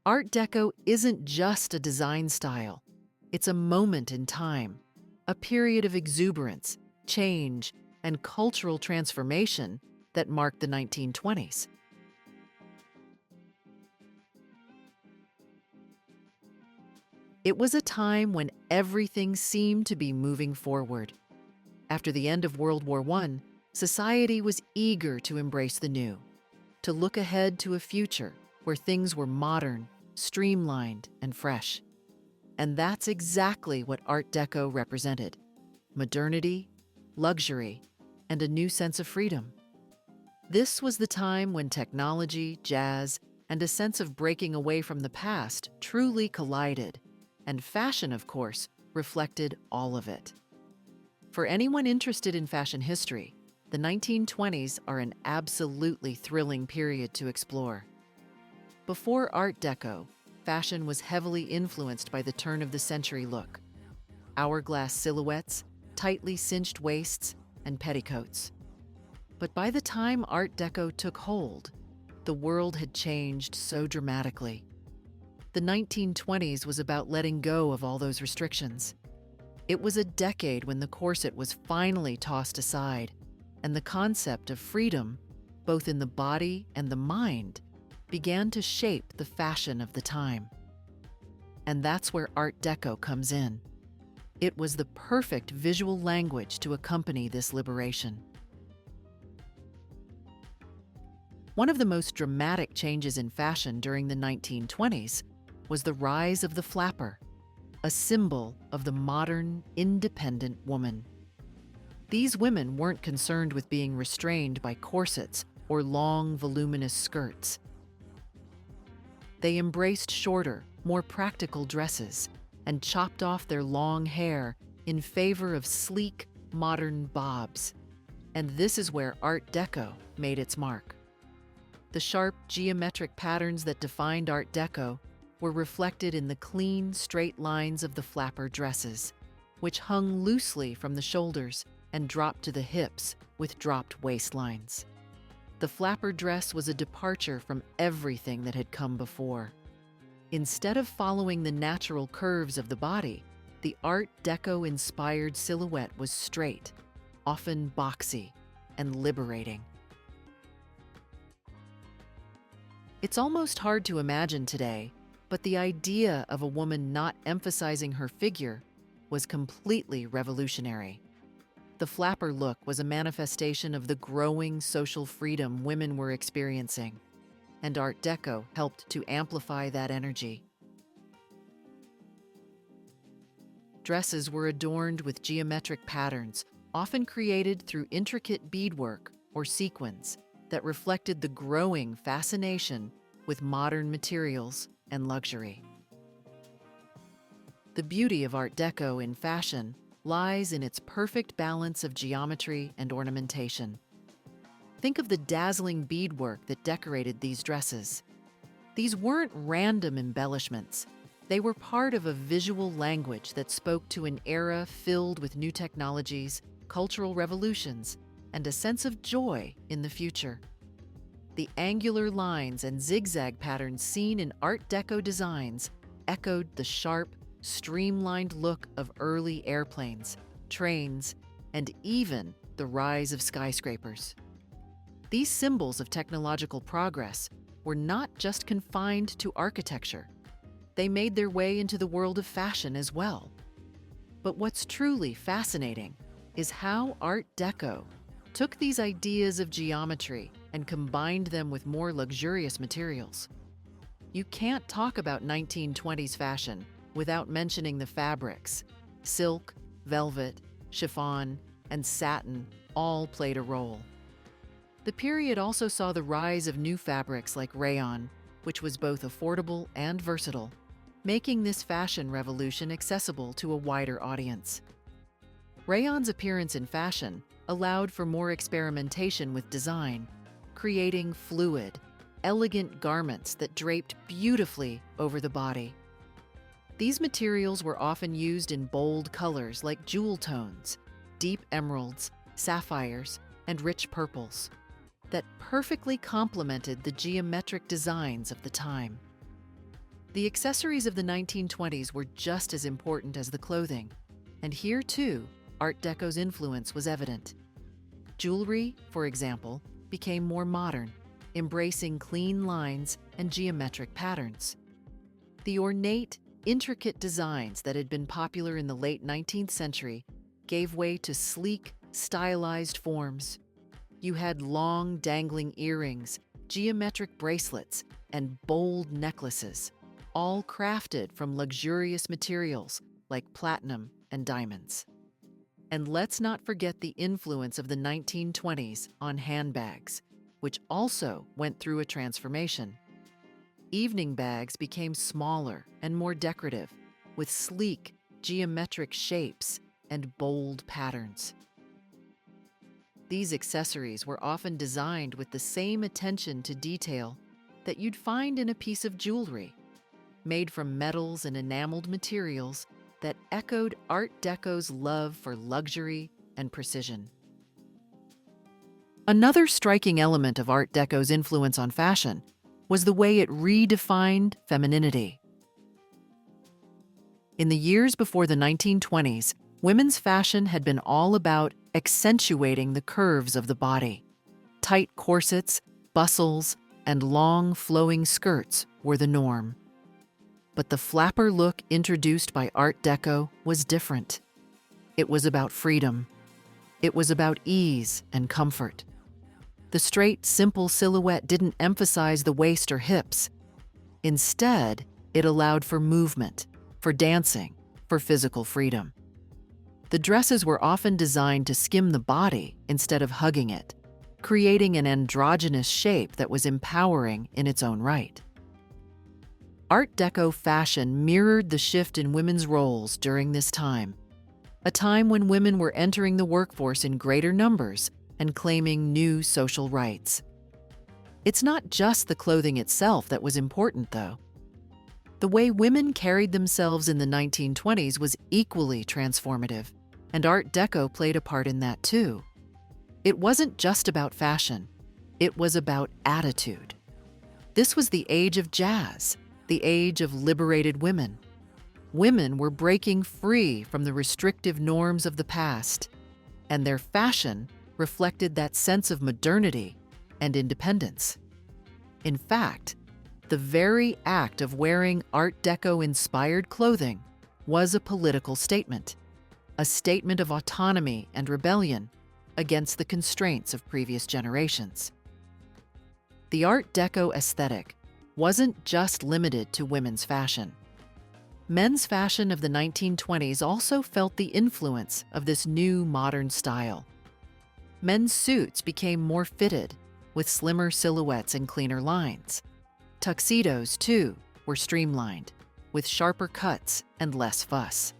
Art Deco isn't just a design style. It's a moment in time, a period of exuberance, change, and cultural transformation that marked the 1920s. It was a time when everything seemed to be moving forward. After the end of World War I, society was eager to embrace the new, to look ahead to a future where things were modern, streamlined, and fresh. And that's exactly what Art Deco represented: modernity, luxury, and a new sense of freedom. This was the time when technology, jazz, and a sense of breaking away from the past truly collided, and fashion, of course, reflected all of it. For anyone interested in fashion history, the 1920s are an absolutely thrilling period to explore. Before Art Deco, fashion was heavily influenced by the turn-of-the-century look: hourglass silhouettes, tightly cinched waists, and petticoats. But by the time Art Deco took hold, the world had changed so dramatically. The 1920s was about letting go of all those restrictions. It was a decade when the corset was finally tossed aside, and the concept of freedom, both in the body and the mind, began to shape the fashion of the time. And that's where Art Deco comes in. It was the perfect visual language to accompany this liberation. One of the most dramatic changes in fashion during the 1920s was the rise of the flapper, a symbol of the modern, independent woman. These women weren't concerned with being restrained by corsets or long, voluminous skirts. They embraced shorter, more practical dresses and chopped off their long hair in favor of sleek, modern bobs. And this is where Art Deco made its mark. The sharp, geometric patterns that defined Art Deco were reflected in the clean, straight lines of the flapper dresses, which hung loosely from the shoulders and dropped to the hips with dropped waistlines. The flapper dress was a departure from everything that had come before. Instead of following the natural curves of the body, the Art Deco-inspired silhouette was straight, often boxy, and liberating. It's almost hard to imagine today, but the idea of a woman not emphasizing her figure was completely revolutionary. The flapper look was a manifestation of the growing social freedom women were experiencing, and Art Deco helped to amplify that energy. Dresses were adorned with geometric patterns, often created through intricate beadwork or sequins that reflected the growing fascination with modern materials and luxury. The beauty of Art Deco in fashion lies in its perfect balance of geometry and ornamentation. Think of the dazzling beadwork that decorated these dresses. These weren't random embellishments. They were part of a visual language that spoke to an era filled with new technologies, cultural revolutions, and a sense of joy in the future. The angular lines and zigzag patterns seen in Art Deco designs echoed the sharp, streamlined look of early airplanes, trains, and even the rise of skyscrapers. These symbols of technological progress were not just confined to architecture. They made their way into the world of fashion as well. But what's truly fascinating is how Art Deco took these ideas of geometry and combined them with more luxurious materials. You can't talk about 1920s fashion without mentioning the fabrics. Silk, velvet, chiffon, and satin all played a role. The period also saw the rise of new fabrics like rayon, which was both affordable and versatile, making this fashion revolution accessible to a wider audience. Rayon's appearance in fashion allowed for more experimentation with design, creating fluid, elegant garments that draped beautifully over the body. These materials were often used in bold colors like jewel tones, deep emeralds, sapphires, and rich purples that perfectly complemented the geometric designs of the time. The accessories of the 1920s were just as important as the clothing, and here too, Art Deco's influence was evident. Jewelry, for example, became more modern, embracing clean lines and geometric patterns. The ornate, intricate designs that had been popular in the late 19th century gave way to sleek, stylized forms. You had long, dangling earrings, geometric bracelets, and bold necklaces, all crafted from luxurious materials like platinum and diamonds. And let's not forget the influence of the 1920s on handbags, which also went through a transformation. Evening bags became smaller and more decorative, with sleek, geometric shapes and bold patterns. These accessories were often designed with the same attention to detail that you'd find in a piece of jewelry, made from metals and enameled materials that echoed Art Deco's love for luxury and precision. Another striking element of Art Deco's influence on fashion was the way it redefined femininity. In the years before the 1920s, women's fashion had been all about accentuating the curves of the body. Tight corsets, bustles, and long, flowing skirts were the norm. But the flapper look introduced by Art Deco was different. It was about freedom. It was about ease and comfort. The straight, simple silhouette didn't emphasize the waist or hips. Instead, it allowed for movement, for dancing, for physical freedom. The dresses were often designed to skim the body instead of hugging it, creating an androgynous shape that was empowering in its own right. Art Deco fashion mirrored the shift in women's roles during this time, a time when women were entering the workforce in greater numbers and claiming new social rights. It's not just the clothing itself that was important, though. The way women carried themselves in the 1920s was equally transformative, and Art Deco played a part in that too. It wasn't just about fashion, it was about attitude. This was the age of jazz, the age of liberated women. Women were breaking free from the restrictive norms of the past, and their fashion reflected that sense of modernity and independence. In fact, the very act of wearing Art Deco-inspired clothing was a political statement, a statement of autonomy and rebellion against the constraints of previous generations. The Art Deco aesthetic wasn't just limited to women's fashion. Men's fashion of the 1920s also felt the influence of this new modern style. Men's suits became more fitted, with slimmer silhouettes and cleaner lines. Tuxedos, too, were streamlined, with sharper cuts and less fuss.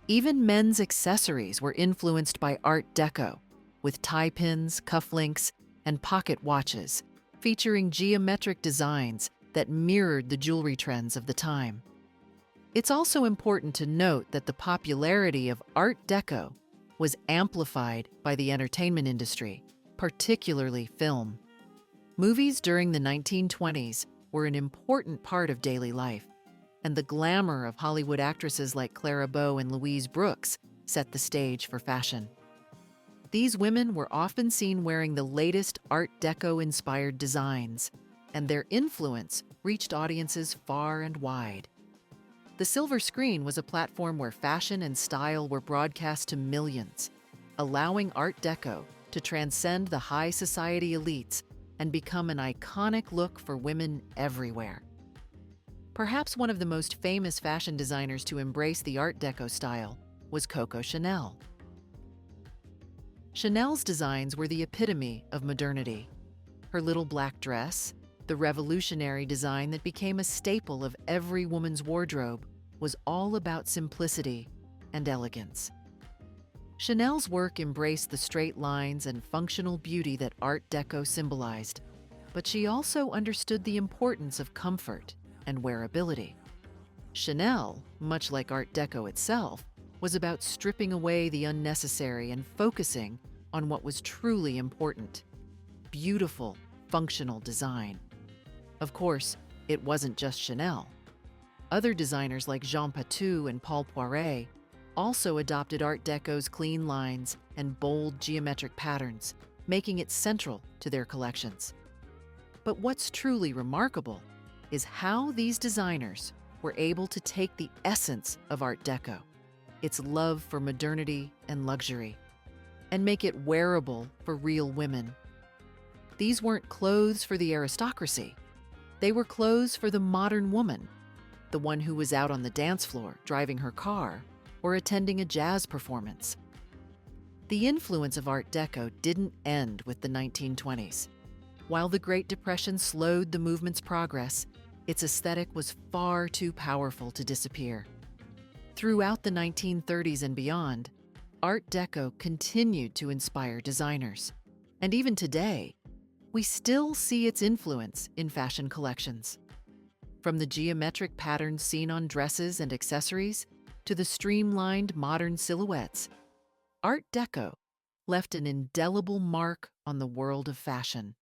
Even men's accessories were influenced by Art Deco, with tie pins, cufflinks, and pocket watches, featuring geometric designs that mirrored the jewelry trends of the time. It's also important to note that the popularity of Art Deco was amplified by the entertainment industry, particularly film. Movies during the 1920s were an important part of daily life, and the glamour of Hollywood actresses like Clara and Louise Brooks set the stage for fashion. These women were often seen wearing the latest Art Deco-inspired designs, and their influence reached audiences far and wide. The silver screen was a platform where fashion and style were broadcast to millions, allowing Art Deco to transcend the high society elites and become an iconic look for women everywhere. Perhaps one of the most famous fashion designers to embrace the Art Deco style was Coco Chanel. Chanel's designs were the epitome of modernity. Her little black dress, the revolutionary design that became a staple of every woman's wardrobe, was all about simplicity and elegance. Chanel's work embraced the straight lines and functional beauty that Art Deco symbolized, but she also understood the importance of comfort and wearability. Chanel, much like Art Deco itself, was about stripping away the unnecessary and focusing on what was truly important: beautiful, functional design. Of course, it wasn't just Chanel. Other designers like Jean Patou and Paul Poiret also adopted Art Deco's clean lines and bold geometric patterns, making it central to their collections. But what's truly remarkable is how these designers were able to take the essence of Art Deco, its love for modernity and luxury, and make it wearable for real women. These weren't clothes for the aristocracy. They were clothes for the modern woman, the one who was out on the dance floor driving her car or attending a jazz performance. The influence of Art Deco didn't end with the 1920s. While the Great Depression slowed the movement's progress, its aesthetic was far too powerful to disappear. Throughout the 1930s and beyond, Art Deco continued to inspire designers. And even today, we still see its influence in fashion collections. From the geometric patterns seen on dresses and accessories to the streamlined modern silhouettes, Art Deco left an indelible mark on the world of fashion.